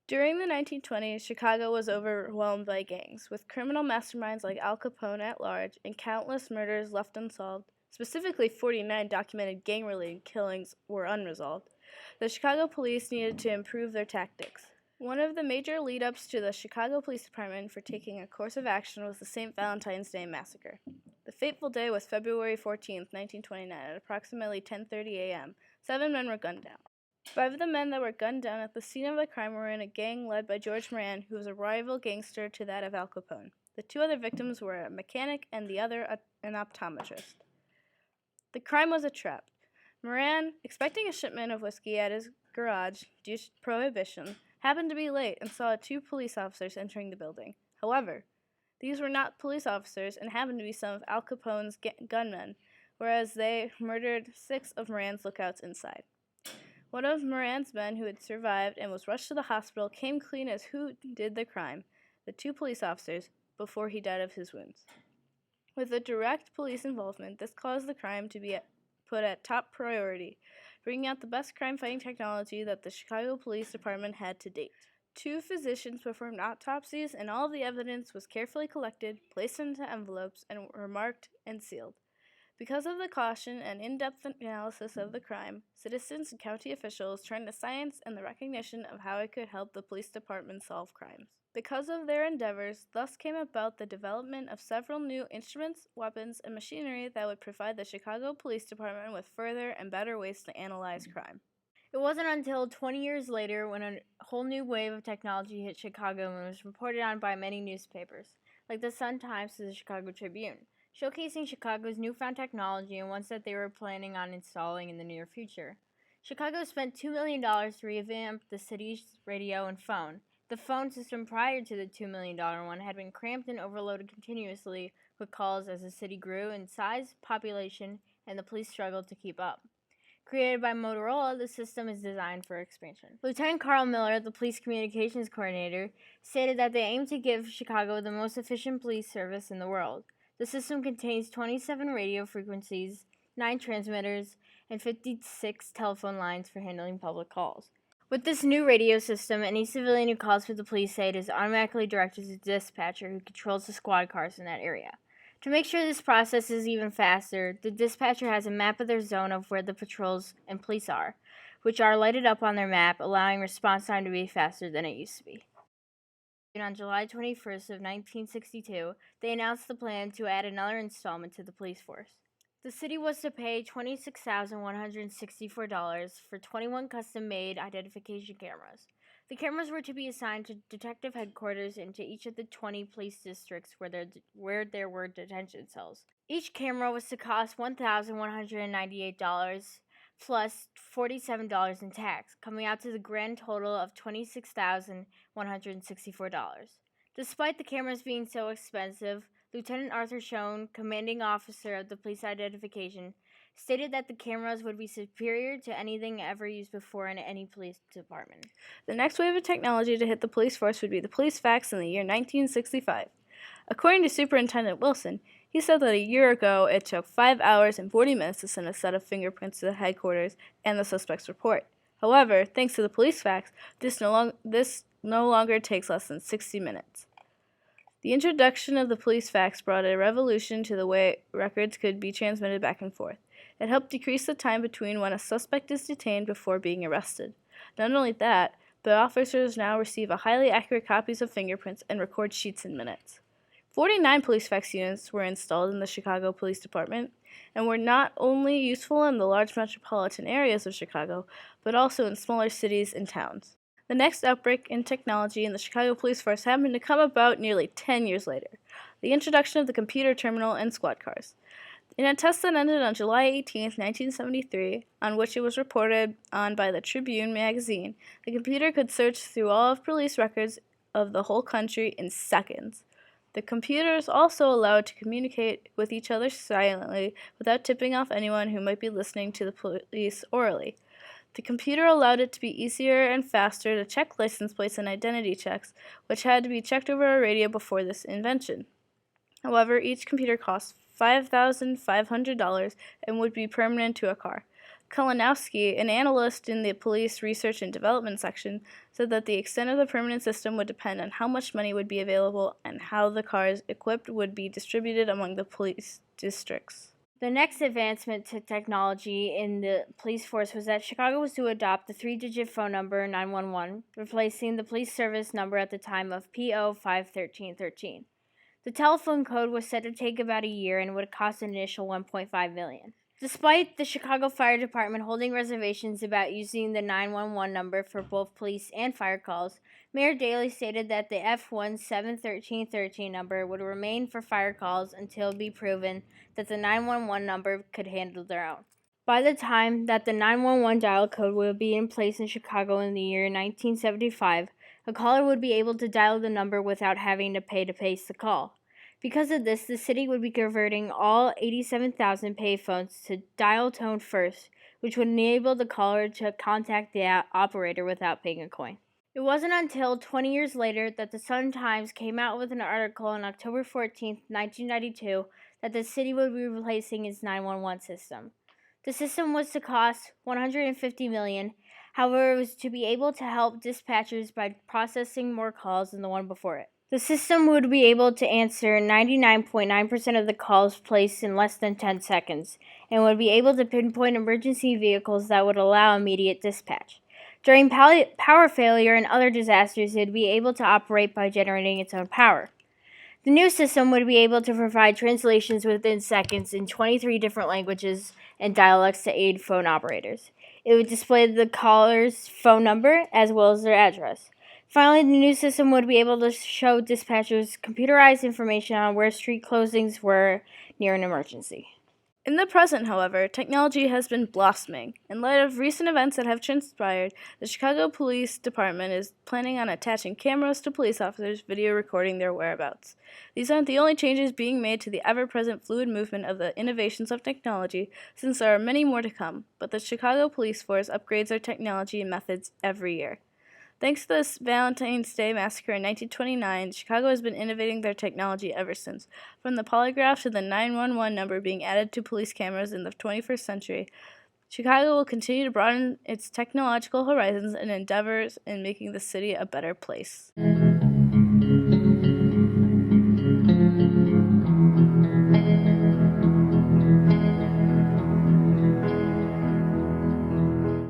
During the 1920s, Chicago was overwhelmed by gangs, with criminal masterminds like Al Capone at large and countless murders left unsolved. Specifically, 49 documented gang-related killings were unresolved. The Chicago police needed to improve their tactics. One of the major lead-ups to the Chicago Police Department for taking a course of action was the St. Valentine's Day Massacre. The fateful day was February 14, 1929, at approximately 10:30 a.m. 7 men were gunned down. 5 of the men that were gunned down at the scene of the crime were in a gang led by George Moran, who was a rival gangster to that of Al Capone. The 2 other victims were a mechanic and the other an optometrist. The crime was a trap. Moran, expecting a shipment of whiskey at his garage due to prohibition, happened to be late and saw 2 police officers entering the building. However, these were not police officers and happened to be some of Al Capone's gunmen, whereas they murdered 6 of Moran's lookouts inside. One of Moran's men who had survived and was rushed to the hospital came clean as who did the crime, the 2 police officers, before he died of his wounds. With the direct police involvement, this caused the crime to be put at top priority, bringing out the best crime-fighting technology that the Chicago Police Department had to date. 2 physicians performed autopsies, and all of the evidence was carefully collected, placed into envelopes, and were marked and sealed. Because of the caution and in-depth analysis of the crime, citizens and county officials turned to science and the recognition of how it could help the police department solve crimes. Because of their endeavors, thus came about the development of several new instruments, weapons, and machinery that would provide the Chicago Police Department with further and better ways to analyze crime. It wasn't until 20 years later when a whole new wave of technology hit Chicago and was reported on by many newspapers, like the Sun-Times to the Chicago Tribune, showcasing Chicago's newfound technology and ones that they were planning on installing in the near future. Chicago spent $2 million to revamp the city's radio and phone. The phone system prior to the $2 million one had been cramped and overloaded continuously with calls as the city grew in size, population, and the police struggled to keep up. Created by Motorola, the system is designed for expansion. Lieutenant Carl Miller, the police communications coordinator, stated that they aim to give Chicago the most efficient police service in the world. The system contains 27 radio frequencies, 9 transmitters, and 56 telephone lines for handling public calls. With this new radio system, any civilian who calls for the police aid is automatically directed to the dispatcher who controls the squad cars in that area. To make sure this process is even faster, the dispatcher has a map of their zone of where the patrols and police are, which are lighted up on their map, allowing response time to be faster than it used to be. On July 21st of 1962, they announced the plan to add another installment to the police force. The city was to pay $26,164 for 21 custom-made identification cameras. The cameras were to be assigned to detective headquarters into each of the 20 police districts where there were detention cells. Each camera was to cost $1,198 plus $47 in tax, coming out to the grand total of $26,164. Despite the cameras being so expensive, Lieutenant Arthur Schoen, commanding officer of the police identification, stated that the cameras would be superior to anything ever used before in any police department. The next wave of technology to hit the police force would be the police fax in the year 1965. According to Superintendent Wilson, he said that a year ago it took 5 hours and 40 minutes to send a set of fingerprints to the headquarters and the suspect's report. However, thanks to the police fax, this no longer takes less than 60 minutes. The introduction of the police fax brought a revolution to the way records could be transmitted back and forth. It helped decrease the time between when a suspect is detained before being arrested. Not only that, but officers now receive a highly accurate copies of fingerprints and record sheets in minutes. 49 police fax units were installed in the Chicago Police Department and were not only useful in the large metropolitan areas of Chicago, but also in smaller cities and towns. The next outbreak in technology in the Chicago Police Force happened to come about nearly 10 years later, the introduction of the computer terminal and squad cars. In a test that ended on July 18, 1973, on which it was reported on by the Tribune magazine, the computer could search through all of police records of the whole country in seconds. The computers also allowed to communicate with each other silently without tipping off anyone who might be listening to the police orally. The computer allowed it to be easier and faster to check license plates and identity checks, which had to be checked over a radio before this invention. However, each computer cost $5,500 and would be permanent to a car. Kalinowski, an analyst in the police research and development section, said that the extent of the permanent system would depend on how much money would be available and how the cars equipped would be distributed among the police districts. The next advancement to technology in the police force was that Chicago was to adopt the 3-digit phone number 911, replacing the police service number at the time of PO 51313. The telephone code was said to take about a year and would cost an initial $1.5 million. Despite the Chicago Fire Department holding reservations about using the 911 number for both police and fire calls, Mayor Daley stated that the F1 71313 number would remain for fire calls until it would be proven that the 911 number could handle their own. By the time that the 911 dial code would be in place in Chicago in the year 1975, a caller would be able to dial the number without having to pay to place the call. Because of this, the city would be converting all 87,000 payphones to dial tone first, which would enable the caller to contact the operator without paying a coin. It wasn't until 20 years later that the Sun-Times came out with an article on October 14, 1992, that the city would be replacing its 911 system. The system was to cost $150 million. However, it was to be able to help dispatchers by processing more calls than the one before it. The system would be able to answer 99.9% of the calls placed in less than 10 seconds, and would be able to pinpoint emergency vehicles that would allow immediate dispatch. During power failure and other disasters, it would be able to operate by generating its own power. The new system would be able to provide translations within seconds in 23 different languages and dialects to aid phone operators. It would display the caller's phone number as well as their address. Finally, the new system would be able to show dispatchers computerized information on where street closings were near an emergency. In the present, however, technology has been blossoming. In light of recent events that have transpired, the Chicago Police Department is planning on attaching cameras to police officers video recording their whereabouts. These aren't the only changes being made to the ever-present fluid movement of the innovations of technology, since there are many more to come, but the Chicago Police Force upgrades their technology and methods every year. Thanks to this Valentine's Day massacre in 1929, Chicago has been innovating their technology ever since. From the polygraph to the 911 number being added to police cameras in the 21st century, Chicago will continue to broaden its technological horizons and endeavors in making the city a better place.